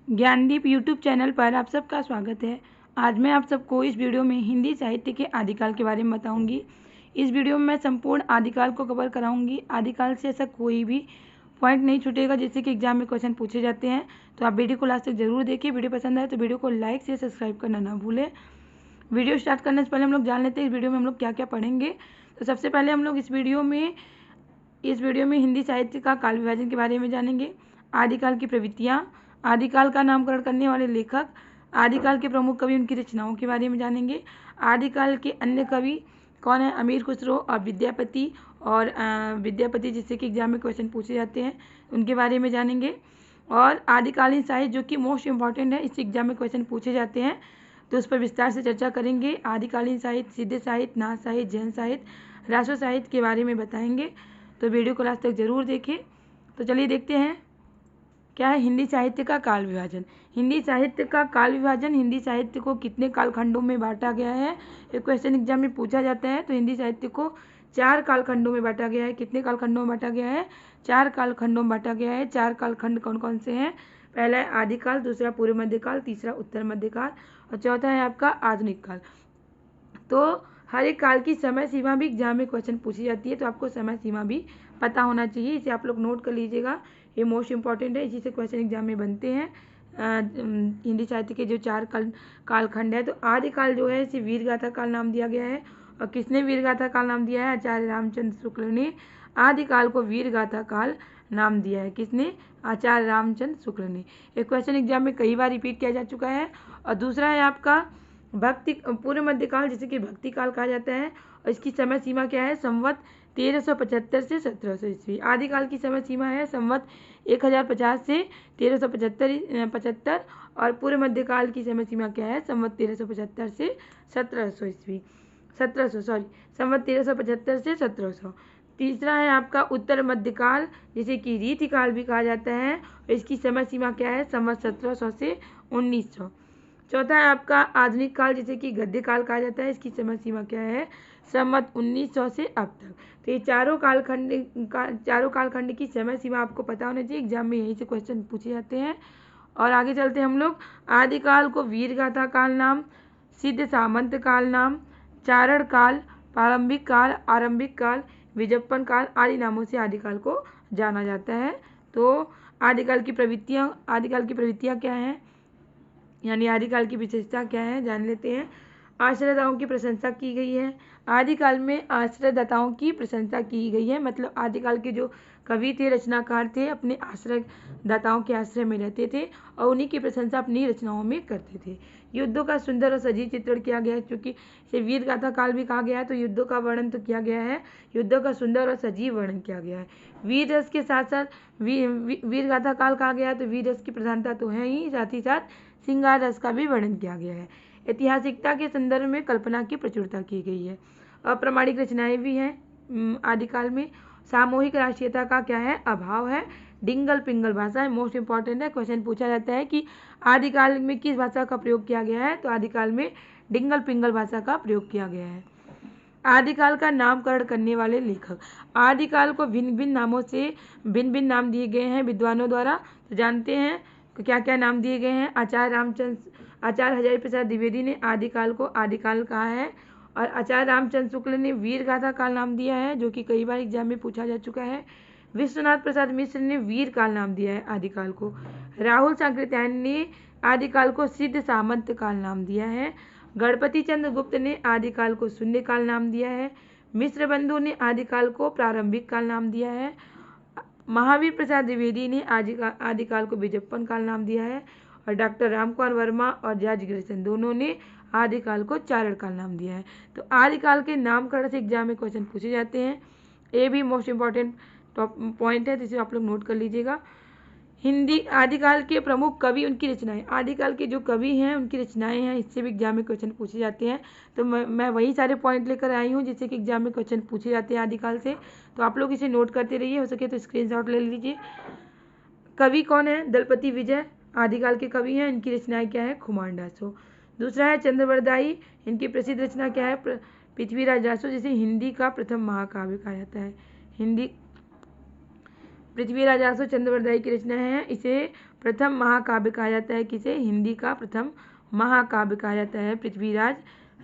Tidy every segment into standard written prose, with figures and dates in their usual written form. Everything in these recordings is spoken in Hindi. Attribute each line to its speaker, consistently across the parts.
Speaker 1: ज्ञानदीप यूट्यूब चैनल पर आप सबका स्वागत है। आज मैं आप सबको इस वीडियो में हिंदी साहित्य के आदिकाल के बारे में बताऊंगी। इस वीडियो में मैं संपूर्ण आदिकाल को कवर कराऊंगी। आदिकाल से ऐसा कोई भी पॉइंट नहीं छूटेगा जिससे कि एग्जाम में क्वेश्चन पूछे जाते हैं। तो आप वीडियो को लास्ट तक जरूर देखिए। वीडियो पसंद आए तो वीडियो को लाइक से सब्सक्राइब करना ना भूलें। वीडियो स्टार्ट करने से पहले हम लोग जान लेते हैं इस वीडियो में हम लोग क्या क्या पढ़ेंगे। तो सबसे पहले हम लोग इस वीडियो में हिंदी साहित्य का काल विभाजन के बारे में जानेंगे। आदिकाल की प्रवृत्तियाँ, आदिकाल का नामकरण करने वाले लेखक, आदिकाल के प्रमुख कवि, उनकी रचनाओं के बारे में जानेंगे। आदिकाल के अन्य कवि कौन है, अमीर खुसरो और विद्यापति जिससे कि एग्जाम में क्वेश्चन पूछे जाते हैं, उनके बारे में जानेंगे। और आदिकालीन साहित्य जो कि मोस्ट इम्पॉर्टेंट है, इससे एग्जाम में क्वेश्चन पूछे जाते हैं तो उस पर विस्तार से चर्चा करेंगे। आदिकालीन साहित्य, सिद्ध साहित्य, नाथ साहित्य, जैन साहित्य, राष्ट्र साहित्य के बारे में बताएंगे। तो वीडियो को लास्ट तक जरूर देखें। तो चलिए देखते हैं क्या है हिंदी साहित्य का काल विभाजन। हिंदी साहित्य का काल विभाजन, हिंदी साहित्य को कितने कालखंडों में बांटा गया है, एक क्वेश्चन एग्जाम में पूछा जाता है। तो हिंदी साहित्य को 4 कालखंडों में बांटा गया है। कितने कालखंडों में बांटा गया है? 4 कालखंडों में बांटा गया है। 4 कालखंड कौन कौन से हैं? पहला है आदिकाल, दूसरा पूर्व मध्यकाल, तीसरा उत्तर मध्यकाल और चौथा है आपका आधुनिक काल। तो हर एक काल की समय सीमा भी एग्जाम में क्वेश्चन पूछी जाती है, तो आपको समय सीमा भी पता होना चाहिए। इसे आप लोग नोट कर लीजिएगा, ये मोस्ट इंपॉर्टेंट है। इसी से क्वेश्चन एग्जाम में बनते हैं। हिंदी साहित्य के जो 4 कालखंड है, तो आदिकाल जो है इसे वीरगाथा काल नाम दिया गया है। और किसने वीरगाथा काल नाम दिया है? आचार्य रामचंद्र शुक्ल ने आदिकाल को वीरगाथा काल नाम दिया है। किसने? आचार्य रामचंद्र शुक्ल ने। एक क्वेश्चन एग्जाम में कई बार रिपीट किया जा चुका है। और दूसरा है आपका पूर्व मध्यकाल, जिसे कि भक्ति काल कहा जाता है। और इसकी समय सीमा क्या है? संवत 1375 से 1700 ईस्वी। आदिकाल की समय सीमा है संवत 1050 से 1375 और पूर्व मध्यकाल की समय सीमा क्या है? संवत 1375 से 1700 ईस्वी। संवत 1375 से 1700। तीसरा है आपका उत्तर मध्यकाल, जिसे कि रीतिकाल भी कहा जाता है। इसकी समय सीमा क्या है? संवत 1700 से 1900। चौथा है आपका आधुनिक काल, जिसे कि गद्य काल कहा जाता है। इसकी समय सीमा क्या है? संवत 1900 से अब तक। तो ये चारों कालखंड की समय सीमा आपको पता होना चाहिए। एग्जाम में यहीं से क्वेश्चन पूछे जाते हैं। और आगे चलते हैं हम लोग। आदिकाल को वीरगाथा काल नाम, सिद्ध सामंत काल नाम, चारण काल, प्रारंभिक काल, आरंभिक काल, विजयपन काल आदि नामों से आदिकाल को जाना जाता है। तो आदिकाल की प्रवृत्तियाँ क्या हैं, यानी आदिकाल की विशेषता क्या है, जान लेते हैं। आश्रयदाताओं की प्रशंसा की गई है। आदिकाल में आश्रयदाताओं की प्रशंसा की गई है, मतलब आदिकाल के जो कवि थे, रचनाकार थे, अपने आश्रयदाताओं के आश्रय में रहते थे और उन्हीं की प्रशंसा अपनी रचनाओं में करते थे। युद्धों का सुंदर और सजीव चित्रण किया गया है, क्योंकि इसे वीरगाथा काल भी कहा गया है। तो युद्धों का वर्णन तो किया गया है, युद्धों का सुंदर और सजीव वर्णन किया गया है। वीर रस के साथ साथ वीरगाथा काल कहा गया है, तो वीर रस की प्रधानता तो है ही, साथ ही साथ श्रृंगार रस का भी वर्णन किया गया है। ऐतिहासिकता के संदर्भ में कल्पना की प्रचुरता की गई है। अप्रामाणिक रचनाएं भी हैं आदिकाल में। सामूहिक राष्ट्रीयता का क्या है? अभाव है। डिंगल पिंगल भाषा है, मोस्ट इंपॉर्टेंट है। क्वेश्चन पूछा जाता है कि आदिकाल में किस भाषा का प्रयोग किया गया है, तो आदिकाल में डिंगल पिंगल भाषा का प्रयोग किया गया है। आदिकाल का नामकरण करने वाले लेखक। आदिकाल को भिन्न भिन्न नामों से भिन्न भिन्न नाम दिए गए हैं विद्वानों द्वारा। तो जानते हैं क्या क्या नाम दिए गए हैं। आचार्य हजारी प्रसाद द्विवेदी ने आदिकाल को आदिकाल कहा है। और आचार्य रामचंद्र शुक्ल ने वीरगाथा काल नाम दिया है, जो कि कई बार एग्जाम में पूछा जा चुका है। विश्वनाथ प्रसाद मिश्र ने वीर काल नाम दिया है आदिकाल को। राहुल सांकृत्यायन ने आदिकाल को सिद्ध सामंत काल नाम दिया है। गणपति चंद्र गुप्त ने आदिकाल को शून्य काल नाम दिया है। मिश्र बंधु ने आदिकाल को प्रारंभिक काल नाम दिया है। महावीर प्रसाद द्विवेदी ने आदिकाल को विजयपन काल नाम दिया है। और डॉक्टर रामकुमार वर्मा और जॉर्ज ग्रेसन दोनों ने आदिकाल को चारण काल नाम दिया है। तो आदिकाल के नामकरण से एग्जाम में क्वेश्चन पूछे जाते हैं। ये भी मोस्ट इंपॉर्टेंट पॉइंट है, जिसे आप लोग नोट कर लीजिएगा। हिंदी आदिकाल के प्रमुख कवि, उनकी रचनाएं। आदिकाल के जो कवि हैं उनकी रचनाएं हैं, इससे भी एग्जाम में क्वेश्चन पूछे जाते हैं। तो मैं वही सारे पॉइंट लेकर आई हूँ जिससे कि एग्जाम में क्वेश्चन पूछे जाते हैं आदिकाल से। तो आप लोग इसे नोट करते रहिए, हो सके तो स्क्रीनशॉट ले लीजिए। कवि कौन है? दलपति विजय आदिकाल के कवि हैं। इनकी रचनाएं क्या है? खुमान डासो। दूसरा है चंद्रवरदाई, इनकी प्रसिद्ध रचना क्या है? पृथ्वीराज रासो, जिसे हिंदी का प्रथम महाकाव्य कहा जाता है। पृथ्वीराज रासो चंद्रवरदाई की रचना है, इसे प्रथम महाकाव्य कहा जाता है किसे? हिंदी का प्रथम महाकाव्य कहा जाता है। पृथ्वीराज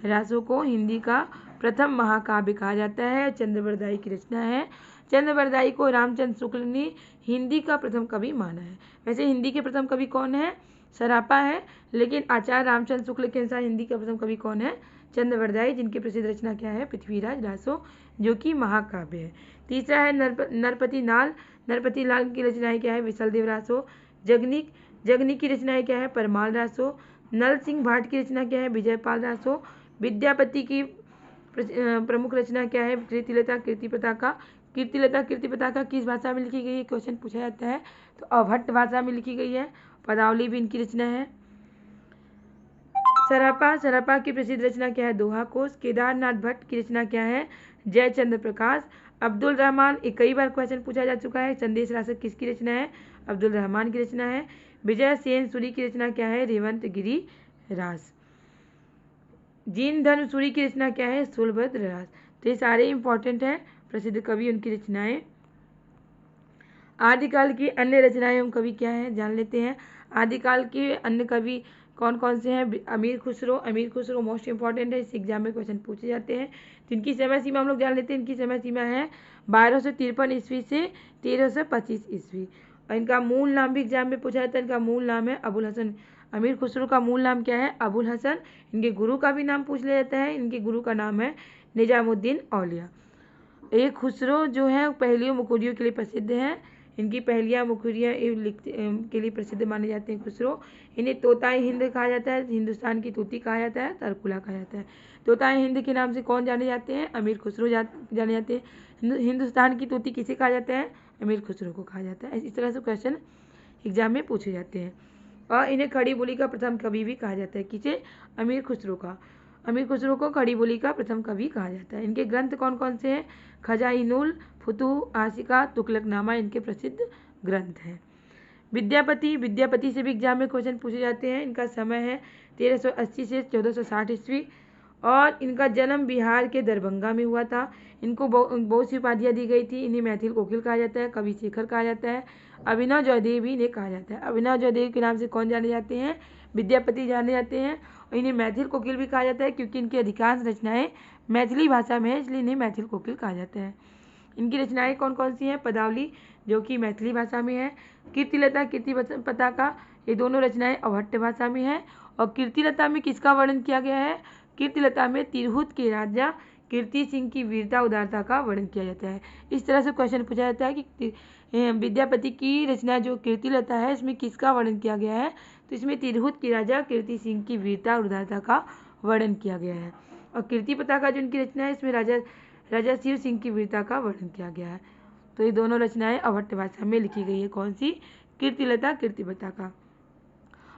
Speaker 1: रासो को हिंदी का प्रथम महाकाव्य कहा जाता है। चंद्रवरदाई की रचना है। चंद्रवरदाई को रामचंद्र शुक्ल ने हिंदी का प्रथम कवि माना है। वैसे हिंदी के प्रथम कवि कौन है? सरापा है, लेकिन आचार्य रामचंद्र शुक्ल के अनुसार हिंदी का प्रथम कवि कौन है? चंद्रवरदाई, जिनकी प्रसिद्ध रचना क्या है? पृथ्वीराज रासो, जो कि महाकाव्य है। तीसरा है नरपति लाल। नरपति लाल की रचनाएं क्या है? विशलदेव रासो। जगनी की रचनाएं क्या है? परमाल रासो। नल सिंह भाट की रचना क्या है? विजयपाल रासो। विद्यापति की प्रमुख रचना क्या है? कीर्तिलता कीर्ति पताका। कीर्तिलता कीर्ति पताका किस भाषा में लिखी गई है? क्वेश्चन पूछा जाता है, तो अभट्ट भाषा में लिखी गई है। पदावली भी इनकी रचना है। सरापा की प्रसिद्ध रचना क्या है? दोहा कोश। केदारनाथ भट्ट की रचना क्या है? जयचंद्र प्रकाश। अब्दुल रहमान, एक कई बार क्वेश्चन पूछा जा चुका है, संदेश रासक किसकी रचना है? अब्दुल रहमान की रचना है। विजय सेन सूरी की रचना क्या है? रेवंत गिरी रास। जीन धर्म सूरी की रचना क्या है? सुलभद्र रास। तो ये सारे इंपॉर्टेंट हैं प्रसिद्ध कवि, उनकी रचनाएं। आदिकाल की अन्य रचनाएं एवं कवि क्या है, जान लेते हैं। आदिकाल के अन्य कवि कौन कौन से हैं? अमीर खुसरो मोस्ट इंपॉर्टेंट है, इस एग्जाम में क्वेश्चन पूछे जाते हैं। तो इनकी समय सीमा हम लोग जान लेते हैं। इनकी समय सीमा है 1253 ईस्वी से 1325 ईस्वी। और इनका मूल नाम भी एग्जाम में पूछा जाता है। इनका मूल नाम है अबुल हसन। अमीर खुसरो का मूल नाम क्या है? अबुल हसन। इनके गुरु का भी नाम पूछ लिया जाता है। इनके गुरु का नाम है निजामुद्दीन औलिया। ये खुसरो जो है पहेलियों मुखोरियों के लिए प्रसिद्ध हैं। इनकी पहेलियाँ मुखोरियाँ के लिए प्रसिद्ध माने जाते हैं खुसरो। इन्हें तोताए हिंद कहा जाता है, हिंदुस्तान की तूती कहा जाता है, तरकुला कहा जाता है। तोताए हिंद के नाम से कौन जाने जाते हैं? अमीर खुसरो जाने जाते हैं। हिंदुस्तान की तूती किसे कहा जाता है? अमीर खुसरो को कहा जाता है। इस तरह से क्वेश्चन एग्जाम में पूछे जाते हैं। और इन्हें खड़ी बोली का प्रथम कवि भी कहा जाता है। किसे? अमीर खुसरो का। अमीर खुसरो को खड़ी बोली का प्रथम कवि कहा जाता है। इनके ग्रंथ कौन कौन से हैं? खजाइनुल फुतूह, आशिका, तुगलकनामा इनके प्रसिद्ध ग्रंथ हैं। विद्यापति से भी एग्जाम में क्वेश्चन पूछे जाते हैं। इनका समय है 1380 से 1460 ईस्वी और इनका जन्म बिहार के दरभंगा में हुआ था। इनको बहुत सी उपाधियाँ दी गई थी। इन्हें मैथिल कोकिल कहा जाता है, कवि शेखर कहा जाता है, अभिनव जयदेव भी इन्हें कहा जाता है। अभिनव जयदेव के नाम से कौन जाने जाते हैं? विद्यापति जाने जाते हैं। और इन्हें मैथिल कोकिल भी कहा जाता है क्योंकि इनकी अधिकांश रचनाएं मैथिली भाषा में है, इसलिए इन्हें मैथिल कोकिल कहा जाता है। इनकी रचनाएं कौन कौन सी हैं? पदावली जो कि मैथिली भाषा में है, कीर्तिलता कीर्ति पताका ये दोनों रचनाएं अभट्ट भाषा में है। और कीर्तिलता में किसका वर्णन किया गया है? कीर्तिलता में तिरहुत के राजा कीर्ति सिंह की वीरता उदारता का वर्णन किया जाता है। इस तरह से क्वेश्चन पूछा जाता है कि विद्यापति की रचना जो कीर्तिलता है इसमें किसका वर्णन किया गया है? तो इसमें तिरहुत के राजा कीर्ति सिंह की वीरता और उदारता का वर्णन किया गया है। और कीर्ति पताका जो इनकी रचना है इसमें राजा शिव सिंह की वीरता का वर्णन किया गया है। तो ये दोनों रचनाएं अभट्ट भाषा में लिखी गई है। कौन सी? कीर्तिलता कीर्ति पताका।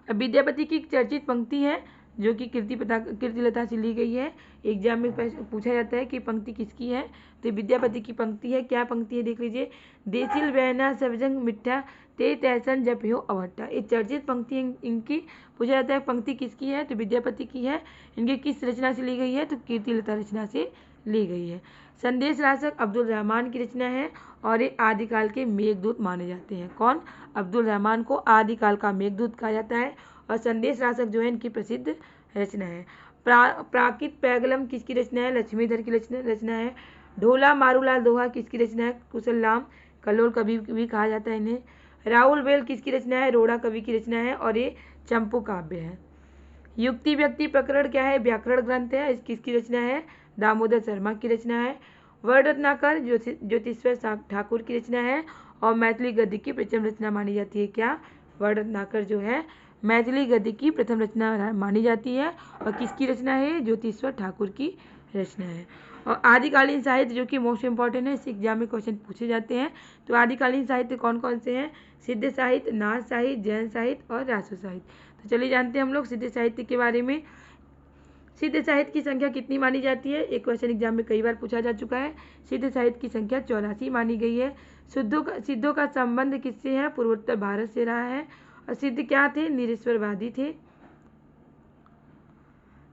Speaker 1: अब विद्यापति की चर्चित पंक्ति है जो कि कीर्तिलता से ली गई है। एग्जाम में पूछा जाता है कि पंक्ति किसकी है, तो विद्यापति की पंक्ति है। क्या पंक्ति है देख लीजिए। देसिल बहना सबजंग मिठा ते तैसन जपियो अभट्टा। ये चर्चित पंक्ति इनकी पूछा जाता है पंक्ति किसकी है, तो विद्यापति की है। इनकी किस रचना से ली गई है, तो कीर्तिलता रचना से ली गई है। संदेश रासक अब्दुल रहमान की रचना है और ये आदिकाल के मेघदूत माने जाते हैं। कौन? अब्दुल रहमान को आदिकाल का मेघदूत कहा जाता है। और संदेश रासक जो है इनकी प्रसिद्ध रचना है। प्राकृत पैगलम किसकी रचना है? लक्ष्मीधर की रचना है। ढोला मारूलाल दोहा किसकी रचना है? कुशल राम कल्लोल कवि भी कहा जाता है इन्हें। राहुल बेल किसकी रचना है? रोड़ा कवि की रचना है और ये चंपू काव्य है। युक्ति व्यक्ति प्रकरण क्या है? व्याकरण ग्रंथ है। किसकी रचना है? दामोदर शर्मा की रचना है। वर्ण रत्नाकर ज्योतिश्वर ठाकुर की रचना है और मैथिली गद्य की प्रथम रचना मानी जाती है। क्या? वर्ण रत्नाकर जो है मैथिली गद्य की प्रथम रचना मानी जाती है और किसकी रचना है? ज्योतिश्वर ठाकुर की रचना है। और आदिकालीन साहित्य जो कि मोस्ट इंपॉर्टेंट है, इस एग्जाम में क्वेश्चन पूछे जाते हैं। तो आदिकालीन साहित्य कौन कौन से हैं? सिद्ध साहित्य, नाथ साहित्य, जैन साहित्य और रासो साहित्य। तो चलिए जानते हैं हम लोग सिद्ध साहित्य के बारे में। सिद्ध साहित्य की संख्या कितनी मानी जाती है? एक क्वेश्चन एग्जाम में कई बार पूछा जा चुका है। सिद्ध साहित्य की संख्या 84 मानी गई है। सिद्धों का संबंध किससे है? पूर्वोत्तर भारत से रहा है। और सिद्ध क्या थे? निरीश्वरवादी थे।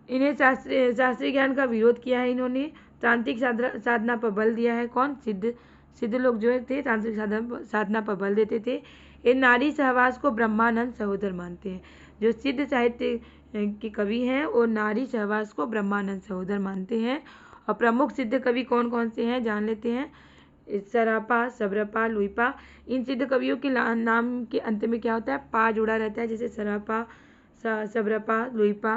Speaker 1: इन्हें शास्त्रीय ज्ञान का विरोध किया है। इन्होंने तांत्रिक साधना पर बल दिया है। कौन? सिद्ध लोग जो थे तांत्रिक साधना पर बल देते थे। ये नारी सहवास को ब्रह्मानंद सहोदर मानते हैं। जो सिद्ध साहित्य के कवि हैं वो नारी सहवास को ब्रह्मानंद सहोदर मानते हैं। और प्रमुख सिद्ध कवि कौन कौन से हैं जान लेते हैं। सरापा, सब्रपा, लुइपा। इन सिद्ध कवियों के नाम के अंत में क्या होता है, पा जुड़ा रहता है, जैसे सरापा, सब्रपा, लुइपा।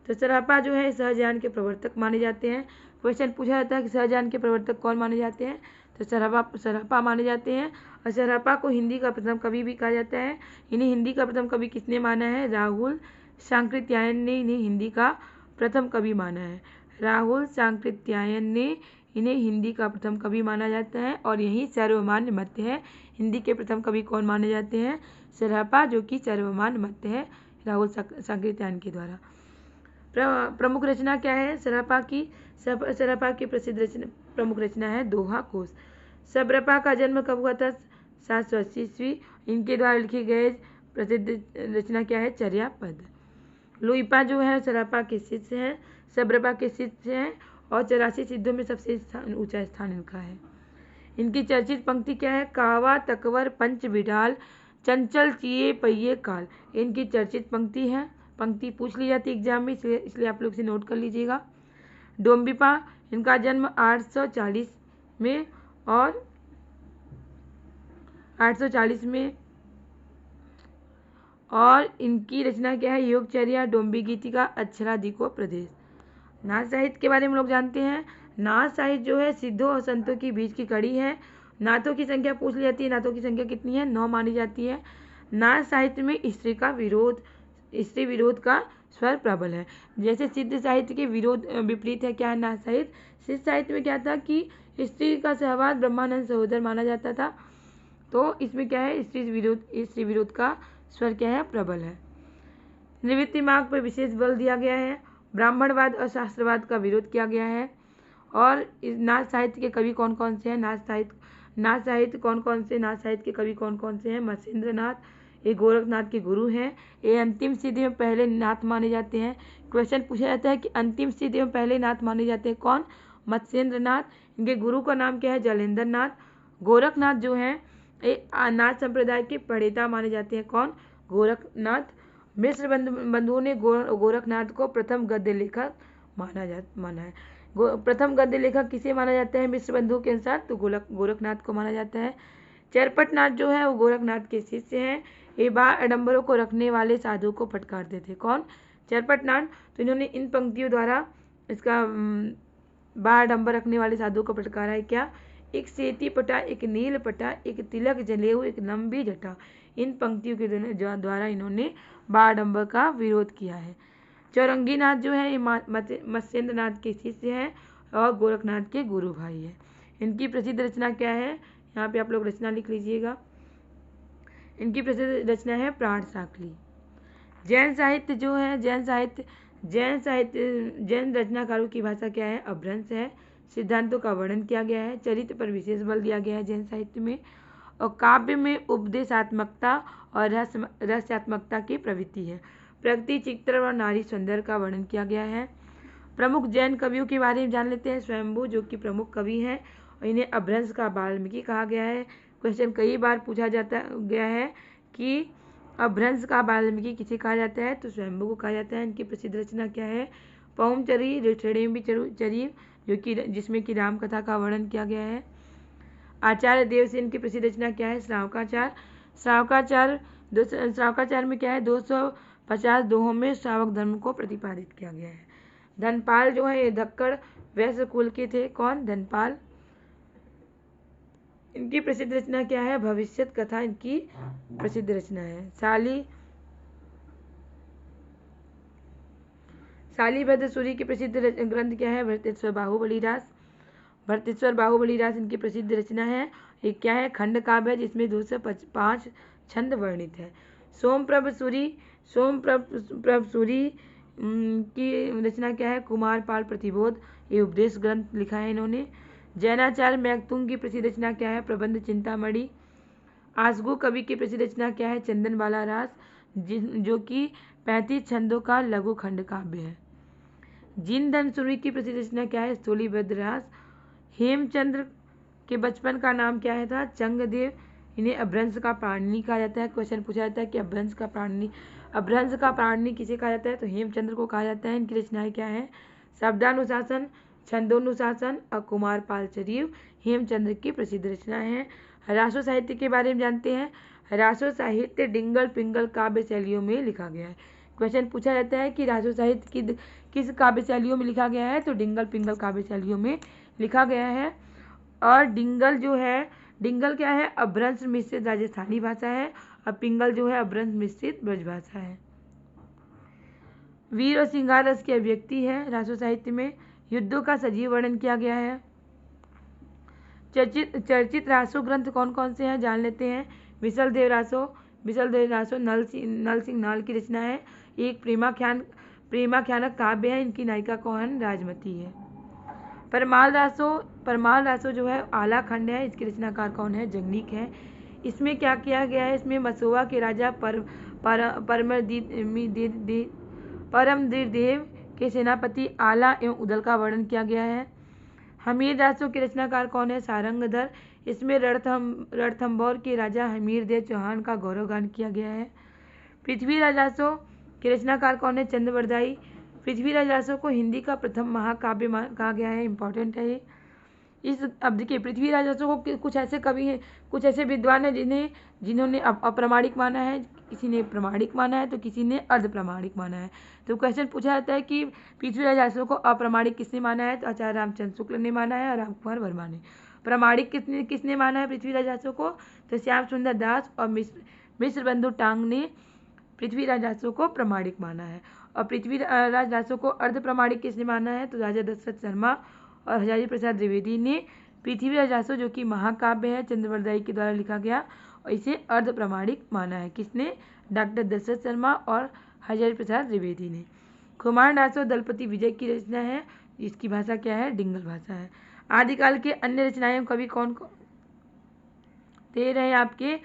Speaker 1: तो सरापा जो है सहज्ञान के प्रवर्तक माने जाते हैं। क्वेश्चन पूछा जाता है कि सहज्ञान के प्रवर्तक कौन माने जाते हैं, तो सरापा माने जाते हैं। और सरापा को हिंदी का प्रथम कवि भी कहा जाता है। इन्हें हिंदी का प्रथम कवि किसने माना है, राहुल सांकृत्यायन ने इन्हें हिंदी का प्रथम कवि माना है। राहुल सांकृत्यायन ने इन्हें हिंदी का प्रथम कवि माना जाता है और यही सर्वमान्य मत है। हिंदी के प्रथम कवि कौन माने जाते हैं, सरापा, जो कि सर्वमान्य मत है राहुल सांकृत्यायन के द्वारा। प्रमुख रचना क्या है सरापा की, सरापा की प्रसिद्ध रचना प्रमुख रचना है दोहा कोश। सब्रपा का जन्म कब हुआ था, 780 ईस्वी। इनके द्वारा लिखे गए प्रसिद्ध रचना क्या है, चर्या पद। लुइपा जो है सरापा के शिष्य हैं, सब्रपा के शिष्य हैं और 84 सिद्धों में सबसे ऊंचा स्थान इनका है। इनकी चर्चित पंक्ति क्या है, कावा तकवर पंच बिडाल चंचल चिए पहिए काल। इनकी चर्चित पंक्ति है, पंक्ति पूछ ली जाती है एग्जाम में, इसलिए आप लोग इसे नोट कर लीजिएगा। डोम्बिपा, इनका जन्म 840 में और 840 में और इनकी रचना क्या है, योगचर्या, डोम्बी गीतिका, अक्षराधिको प्रदेश। नाथ साहित्य के बारे में लोग जानते हैं। नाथ साहित्य जो है सिद्धों और संतों के बीच की कड़ी है। नाथों की संख्या पूछ ली जाती है, नाथों की संख्या कितनी है, 9 मानी जाती है। नाथ साहित्य में स्त्री विरोध का स्वर प्रबल है। जैसे सिद्ध साहित्य के विरोध विपरीत है क्या है नाथ साहित्य। सिद्ध साहित्य में क्या था कि स्त्री का सहवास ब्रह्मानंद सहोदर माना जाता था, तो इसमें क्या है स्त्री विरोध का स्वर क्या है, प्रबल है। निवृत्ति मार्ग पर विशेष बल दिया गया है। ब्राह्मणवाद और शास्त्रवाद का विरोध किया गया है। और नाथ साहित्य के कवि कौन कौन से हैं, नाथ साहित्य कौन कौन से नाथ साहित्य के कवि कौन कौन से हैं, मत्स्येंद्र नाथ, ये गोरखनाथ के गुरु हैं। ये अंतिम सिद्धि में पहले नाथ माने जाते हैं। क्वेश्चन पूछा जाता है कि अंतिम सिद्धि में पहले नाथ माने जाते हैं कौन, मत्स्येंद्र नाथ। इनके गुरु का नाम क्या है, जलेंद्र नाथ। गोरखनाथ जो है नाथ संप्रदाय के प्रणेता माने जाते हैं कौन, गोरखनाथ। मिश्र बंधुओं ने गोरखनाथ को प्रथम गद्य लेखक माना है। प्रथम गद्य लेखक किसे माना जाता है मिश्र बंधुओं के अनुसार, तो गोरखनाथ को माना जाता है। चरपटनाथ जो है वो गोरखनाथ के शिष्य हैं। ये बाह्य आडंबरों को रखने वाले साधु को फटकारते थे कौन, चरपटनाथ। तो इन्होंने इन पंक्तियों द्वारा इसका बाह्य आडंबर रखने वाले साधु को फटकारा है क्या, एक सेती पटा, एक नील पटा, एक तिलक जलेऊ, एक लंबी जटा। इन पंक्तियों के द्वारा इन्होंने बाह्य आडंबर का विरोध किया है। चौरंगीनाथ जो है ये मत्स्येंद्र नाथ के शिष्य हैं और गोरखनाथ के गुरु भाई हैं। इनकी प्रसिद्ध रचना क्या है, यहाँ पे आप लोग रचना लिख लीजिएगा। इनकी प्रसिद्ध रचना है प्राण साखली। जैन साहित्य जो है जैन रचनाकारों की भाषा क्या है, अपभ्रंश है। सिद्धांतों का वर्णन किया गया है। चरित्र पर विशेष बल दिया गया है जैन साहित्य में। और काव्य में उपदेशात्मकता और रहस्यात्मकता की प्रवृत्ति है। प्रकृति, चित्र और नारी सौंदर्य का वर्णन किया गया है। प्रमुख जैन कवियों के बारे में जान लेते हैं। स्वयंभू जो कि प्रमुख कवि हैं और इन्हें अपभ्रंश का वाल्मीकि कहा गया है। क्वेश्चन कई बार पूछा गया है कि अपभ्रंश का वाल्मीकि किसे कहा जाता है, तो स्वयंभू को कहा जाता है। इनकी प्रसिद्ध रचना क्या है, पौमचरी, ऋषिणेम्बी चरी, जो कि जिसमें कि राम कथा का वर्णन किया गया है। आचार्य देवसेन की प्रसिद्ध रचना क्या है, श्रावकाचार। श्रावकाचार में क्या है, 250 दोहों में श्रावक धर्म को प्रतिपादित किया गया है। धनपाल जो है ये धक्कड़ वैश्य कुल के थे कौन, धनपाल। इनकी प्रसिद्ध रचना क्या है, भविष्यत कथा इनकी प्रसिद्ध रचना है। शालीभद्र सूरी की प्रसिद्ध ग्रंथ क्या है, भरतेश्वर बाहुबली रास इनकी प्रसिद्ध रचना है। ये क्या है, खंड काव्य है जिसमें 205 छंद वर्णित है। सोमप्रभ सूरी की रचना क्या है, कुमारपाल प्रतिबोध, ये उपदेश ग्रंथ लिखा है इन्होंने। जैनाचार्य मैगतुंग की प्रसिद्ध रचना क्या है, प्रबंध चिंतामणि। आसगु कवि की प्रसिद्ध रचना क्या है, चंदनबाला रास, जो कि 35 छंदों का लघु खंड काव्य है। जिनधन सूरी की प्रसिद्ध रचना क्या है, स्थूलीभद्र रास। हेमचंद्र के बचपन का नाम क्या है था, चंगदेव। इन्हें अभ्रंश का प्राणी कहा जाता है। क्वेश्चन पूछा जाता है कि अभ्रंश का प्राणी किसे कहा जाता है, तो हेमचंद्र को कहा जाता है। इनकी रचनाएं क्या है, शब्दानुशासन, छंदोनुशासन और कुमार पाल चरिव हेमचंद्र की प्रसिद्ध रचनाएं हैं। रासो साहित्य के बारे में जानते हैं। रासो साहित्य डिंगल पिंगल काव्य शैलियों में लिखा गया है। क्वेश्चन पूछा जाता है कि रासो साहित्य किस काव्य शैलियों में लिखा गया है, तो डिंगल पिंगल काव्य शैलियों में लिखा गया है। और डिंगल जो है, डिंगल क्या है, अभ्रंश मिश्रित राजस्थानी भाषा है और पिंगल जो है अभ्रंश मिश्रित ब्रजभाषा है। वीर और श्रृंगार रस की अभिव्यक्ति है रासो साहित्य में। युद्धों का सजीव वर्णन किया गया है। चर्चित रासो ग्रंथ कौन कौन से हैं, जान लेते हैं। विशलदेव रासो नल सिंह नाल की रचना है। एक प्रेमाख्यानक काव्य है। इनकी नायिका कौन, राजमती है। परमाल रासो जो है आला खंड है। इसके रचनाकार कौन है, जगनीक है। इसमें क्या किया गया है, इसमें मसोवा के राजा परमदीदेव के सेनापति आला एवं उदल का वर्णन किया गया है। हमीर रासो के रचनाकार कौन है, सारंगधर। इसमें रणथंभौर के राजा हमीरदेव चौहान का गौरवगान किया गया है। पृथ्वीराज रासो के रचनाकार कौन है, चंद्रवरदाई। पृथ्वीराज रासो को हिंदी का प्रथम महाकाव्य कहा गया है, इंपॉर्टेंट है ये। इस अब देखिए पृथ्वीराज रासो को कुछ ऐसे कवि हैं, कुछ ऐसे विद्वान हैं जिन्होंने अप्रामाणिक माना है, किसी ने प्रमाणिक माना है तो किसी ने अर्ध प्रमाणिक माना है। तो क्वेश्चन पूछा जाता है कि पृथ्वीराज रासो को अप्रामाणिक किसने माना है, तो आचार्य रामचंद्र शुक्ल ने माना है और राम कुमार वर्मा ने। प्रमाणिक किसने माना है पृथ्वीराज रासो को, तो श्याम सुंदर दास और मिश्र बंधु टांग ने पृथ्वीराज रासो को प्रमाणिक माना है। और पृथ्वीराज रासो को अर्ध प्रमाणिक किसने माना है, तो राजा दशरथ शर्मा और हजारी प्रसाद द्विवेदी ने पृथ्वीराज रासो जो कि महाकाव्य है चंद्रवरदाई के द्वारा लिखा गया, और इसे अर्ध प्रमाणिक माना है। किसने, डॉक्टर दशरथ शर्मा और हजारी प्रसाद द्विवेदी ने। कुमार रासो दलपति विजय की रचना है। इसकी भाषा क्या है, डिंगल भाषा है। आदिकाल के अन्य रचनाएं कवि कौन दे रहे हैं आपके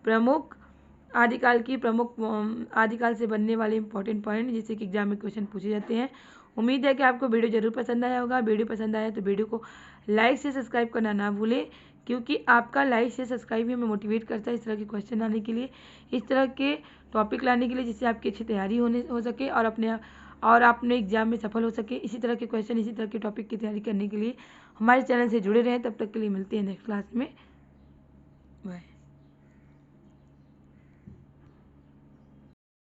Speaker 1: प्रमुख आदिकाल से बनने वाले इंपॉर्टेंट पॉइंट, जिससे कि एग्जाम में क्वेश्चन पूछे जाते हैं। उम्मीद है कि आपको वीडियो जरूर पसंद आया होगा। वीडियो पसंद आया तो वीडियो को लाइक से सब्सक्राइब करना ना भूलें, क्योंकि आपका लाइक से सब्सक्राइब ही हमें मोटिवेट करता है इस तरह के क्वेश्चन आने के लिए, इस तरह के टॉपिक लाने के लिए, जिससे आपकी अच्छी तैयारी हो सके और अपने एग्जाम में सफल हो सके। इसी तरह के क्वेश्चन, इसी तरह के टॉपिक की तैयारी करने के लिए हमारे चैनल से जुड़े रहें। तब तक के लिए मिलते हैं नेक्स्ट क्लास में। बाय।